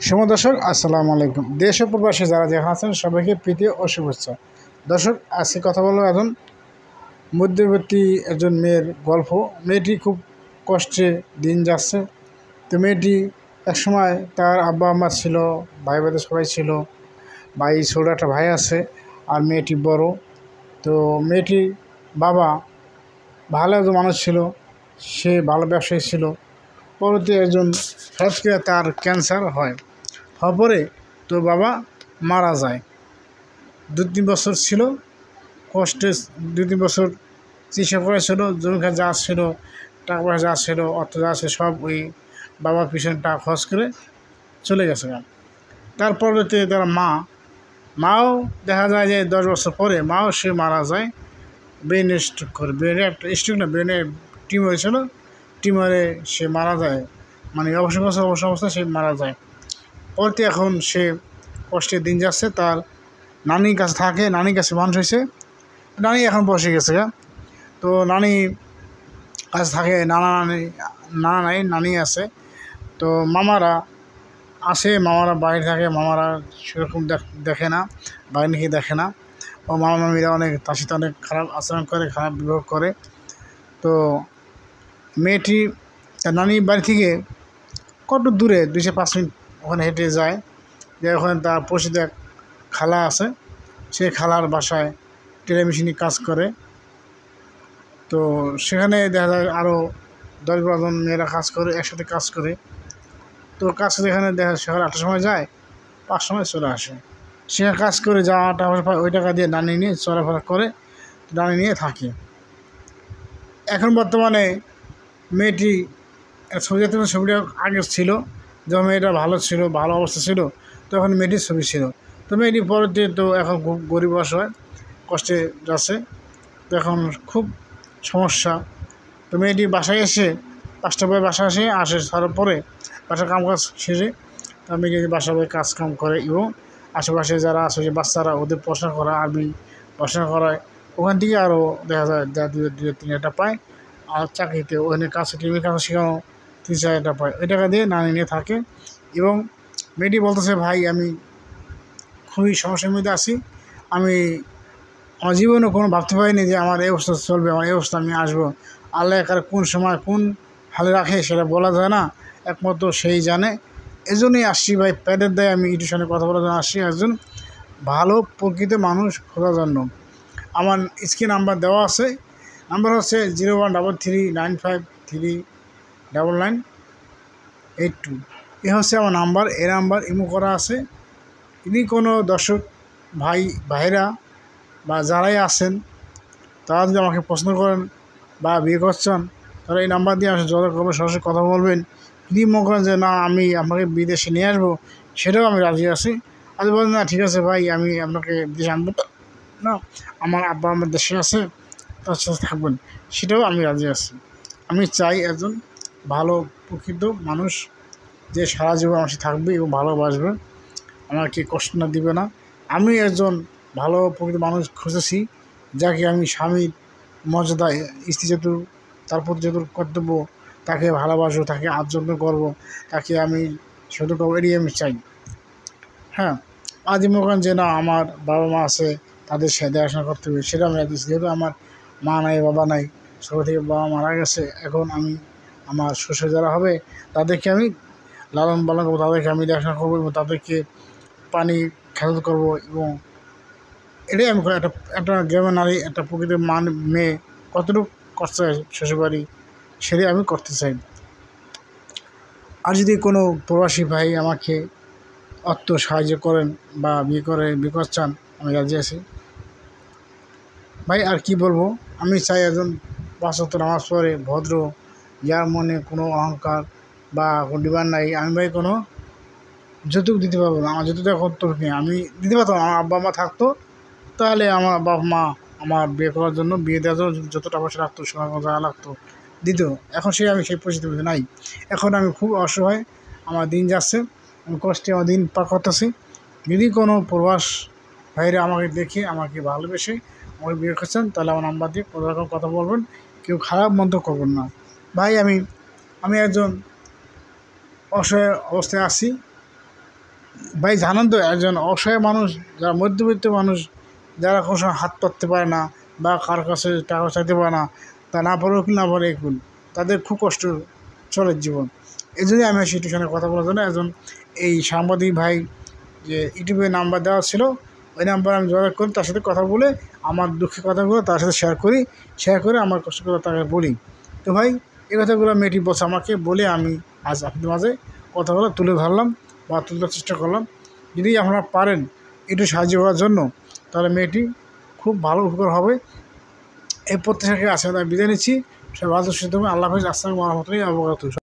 সুপ্রিয় দর্শক আসসালামু আলাইকুম। দেশ ও প্রবাসী যারা যেখানে আছেন সবাইকে প্রীতি ও শুভেচ্ছা। দর্শক, আজকে কথা বলবো একজন মধ্যবর্তী একজন মেয়ের গল্প। মেয়েটি খুব কষ্টে দিন যাচ্ছে। তো মেয়েটি একসময় তার আব্বা আম্মা ছিল, ভাই বোনেদের সবাই ছিল, ভাই ছোটো একটা ভাই আছে, আর মেয়েটি বড়। তো মেয়েটির বাবা ভালো একজন মানুষ ছিল, সে ভালো ব্যবসায়ী ছিল। পরবর্তী একজন হঠাৎ করে তার ক্যান্সার হওয়ার পরে তো বাবা মারা যায়। 2-3 বছর ছিল কষ্টে, 2-3 বছর চিকিৎসা করেছিল, জমিখাত যা ছিল, টাকা পয়সা যা ছিল, অর্থ যা ছিল, সব ওই বাবার পিছনে টাকা খরচ করে চলে গেছে। তার পরবর্তীতে তার মাও দেখা যায় যে 10 বছর পরে মাও সে মারা যায় ব্রেন স্ট্রোক করে। ব্রেনে একটা স্ট্রোক না, ব্রেনে টিউমার হয়েছিল, টিউমারে সে মারা যায়, মানে অবস্থা সে মারা যায়। পরতে এখন সে কষ্টের দিন যাচ্ছে। তার নানির কাছে থাকে, নানির কাছে মানুষ হয়েছে, নানি এখন বসে গেছে। তো নানি কাছে থাকে, নানা নাই, নানি আছে। তো মামারা আসে, মামারা বাইরে থাকে, মামারা সেরকম দেখে না, বাইরে নিয়ে দেখে না। ও মামা মামিরা তার সাথে অনেক খারাপ আচরণ করে, খারাপ ব্যবহার করে। তো মেয়েটি তার নানির বাড়ি থেকে কত দূরে, 205 মিনিট ওখানে হেঁটে যায়, যে ওখানে তার পরিচিত এক খালা আছে, সেই খালার বাসায় টেলিমেশিনে কাজ করে। তো সেখানে দেখা যায় আরও 10-12 জন মেয়েরা কাজ করে, একসাথে কাজ করে। তো কাজ এখানে দেখা সকাল 8টার সময় যায়, 5টার সময় চলে আসে। সেখানে কাজ করে যাওয়া টাকা পায়, ওই টাকা দিয়ে নানি নিয়ে চলাফেরা করে, নানি নিয়ে থাকে। এখন বর্তমানে মেয়েটি ছবিটা আগে ছিল, যখন মেয়েটা ভালো ছিল, ভালো অবস্থা ছিল, তখন মেয়েটির ছবি ছিল। তো মেয়েটি পরের দিন তো এখন খুব গরিব হয়, কষ্টে যাচ্ছে। তো এখন খুব সমস্যা। তো মেয়েটি বাসায় এসে 5টা পরে বাসায় আসে সারার পরে বাসার কাজ সেরে তার মেয়েটি বাসায় কাম করে, এবং আশেপাশে যারা আছে যে বাচ্চারা, ওদের পড়াশোনা করা, আরবি পড়াশোনা করায়। ওখান থেকে আরও দেখা যায় 2-3 পায়। আর চাকরিতে ওখানে টিমের কাছে শেখানো 3-4 পায়। ওই টাকা দিয়ে নানি নিয়ে থাকে। এবং মেয়েটি বলতেছে, ভাই আমি খুবই সমস্যার মধ্যে আছি, আমি আমার জীবনে কোনো ভাবতে পারিনি যে আমার এই অবস্থা চলবে, আমার এই অবস্থা আমি আসবো। আল্লাহ কার কোন সময় কোন হালে রাখে সেটা বলা যায় না, একমাত্র সেই জানে। এজন্যই আসছি ভাই, প্যাডের দেয় আমি ইউটিউশনে কথা বলার জন্য আসছি, একজন ভালো প্রকৃত মানুষ খোঁজার জন্য। আমার স্ক্রিন নাম্বার দেওয়া আছে, নাম্বার হচ্ছে 0133953982। এ হচ্ছে আমার নাম্বার। এ নাম্বার ইমো করা আছে। যদি কোনো দর্শক ভাইরা বা যারাই আছেন, তারা যদি আমাকে পছন্দ করেন বা বিয়ে করছেন, তারা এই নাম্বার দিয়ে আসে যোগাযোগ করবেন, সরাসরি কথা বলবেন। যদি মনে করেন যে না আমি আপনাকে বিদেশে নিয়ে আসবো, সেটাও আমি রাজি আছি। আর বলেন না ঠিক আছে ভাই, আমি আপনাকে বিদেশে আনবো না, আমার আব্বা আমার দেশে আছে, তার সাথে থাকবেন, সেটাও আমি রাজি আছি। আমি চাই একজন ভালো প্রকৃত মানুষ, যে সারা জীবন আমার সাথে থাকবে এবং ভালোবাসবে, আমাকে কষ্ট না দিবে না। আমি একজন ভালো প্রকৃত মানুষ খুঁজেছি, যাকে আমি স্বামীর মর্যাদায়, স্ত্রী যতটুকু তার প্রতি যতটুকু কর্তব্য, তাকে ভালোবাসবো, তাকে আদর করবো, তাকে আমি সেটুকু এড়িয়ে আমি চাই। হ্যাঁ, আজ মনে করেন যে না আমার বাবা মা আছে, তাদের সাথে দেখাশোনা করতে হবে, সেটা আমি রাজি। যেহেতু আমার মা নাই, বাবা নাই, ছোটো থেকে বাবা মারা গেছে, এখন আমি আমার শ্বশুর যারা হবে তাদেরকে আমি লালন পালন করবো, তাদেরকে আমি দেখাশোনা করবো, এবং তাদেরকে পানি খেয়াল করবো। এবং এটাই আমি একটা গ্রামের নারী, একটা প্রকৃত মেয়ে কতটুকু করতে চাই শ্বশুরবাড়ি, সেটাই আমি করতে চাই। আর যদি কোনো প্রবাসী ভাই আমাকে অর্থ সাহায্য করেন বা বিয়ে করছেন, আমি রাজি আছি ভাই। আর কি বলবো, আমি চাই একজন 5 ওয়াক্ত নামাজ পড়ে, ভদ্র, যার মনে কোনো অহংকার বা কোনো ডিমান্ড নাই। আমি ভাই কোনো যৌতুক দিতে পারবো না, আমার যৌতুক কর্তব্য নেই। আমি দিতে পারতাম, আমার আব্বা মা থাকতো, তাহলে আমার বাবা মা আমার বিয়ে করার জন্য, বিয়ে দেওয়ার জন্য যত টাকা পয়সা লাগতো, সোনা যা লাগতো দিত। এখন আমি সেই পরিস্থিতিতে নাই। এখন আমি খুব অসহায়, আমার দিন যাচ্ছে, আমি কষ্টে আমার দিন পার করতেছি। যদি কোনো প্রবাস ভাইরা আমাকে দেখে, আমাকে ভালোবেসে আমাকে বিয়ে করছেন, তাহলে আমার নাম্বার দিয়ে কোনো রকম কথা বলবেন, কেউ খারাপ মন্তব্য করবেন না ভাই। আমি একজন অসহায় অবস্থায় আছি, ভাই জানেন তো, একজন অসহায় মানুষ, যারা মধ্যবিত্ত মানুষ, যারা কোনো সময় হাত পাততে পারে না বা কার কাছে টাকা চাইতে পারে না, তা না পারে উকিল না পারে একুল, তাদের খুব কষ্ট চলে জীবন। এই জন্যই আমি আসি টিউশনে কথা বলার জন্য। একজন এই সাংবাদিক ভাই যে ইউটিউবে নাম্বার দেওয়া ছিল, ওই নাম্বারে আমি যোগাযোগ করি, তার সাথে কথা বলে আমার দুঃখের কথাগুলো তার সাথে শেয়ার করে আমার কষ্টগুলো তাকে বলি। তো ভাই এই কথাগুলো মেয়েটি বলছে আমাকে, বলে আমি আজ আপনাদের মাঝে কথাগুলো তুলে ধরলাম বা তুলতে চেষ্টা করলাম। যদি আপনারা পারেন একটু সাহায্য করার জন্য, তাহলে মেয়েটি খুব ভালো উপকার হবে। এই প্রত্যাশাকে আছে বিদায় নিচ্ছি। সবাই ভালো সুস্থ থাকবেন। আল্লাহ হাফেজ। আসসালামু আলাইকুম ওয়া রাহমাতুল্লাহি ওয়া বারাকাতুহু।